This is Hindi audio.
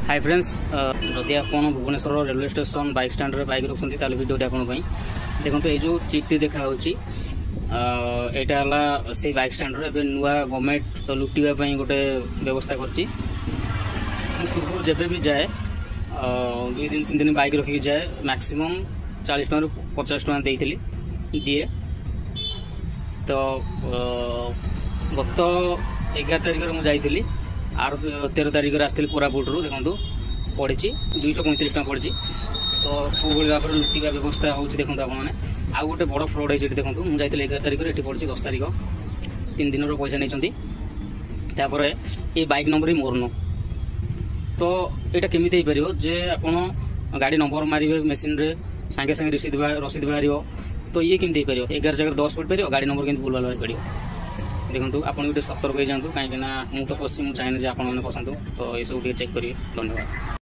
हाय फ्रेंड्स, जदि आप Bhubaneswar railway station bike stand रे बाइक रखुଛନ୍ତି ताले वीडियोटी आपन पई देखंतु। ए जो चिट्ठी देखा होची एटा हला से बाइक स्टैंड रे बे नुवा गवर्नमेंट लुटिबा पई गोटे व्यवस्था करची। पूर्व जेबे भी जाए 2 दिन 3 दिन बाइक रखी जाए मैक्सिमम 40 टका 50 टका देइथिली दिए। तो गत 11 तारिख रे मु जाइथिली आर 13 तारिख रे आस्थिली कोरापुट रु देखंतु पड़ी 235 टका पड़ी। तो कोबोली भाव लुटिका व्यवस्था होची देखंतु आपण माने। आ गोटे बड़ फ्रॉड है देखंतु मु जाइथिली 11 तारिख रे एठी पड़ी 10 तारिख 3 दिन रो पैसा नैचंती। तापरे ए बाइक नंबर ही मोर नो। तो एटा केमिति हे परिबो जे आपण गाड़ी नंबर मारिबे मशीन रे संगे संगे रसीद बाहरियो। तो ये केमिति हे परिबो 11 जगह 10 पड़ परिबो गाड़ी नंबर केमिति भूल भाल पड़ियो। देखो आप गोटे सतर्क हो जातु कहीं मु तो पश्चिम चाहिए जे आप पसंद। तो ये सब चेक करिए। धन्यवाद।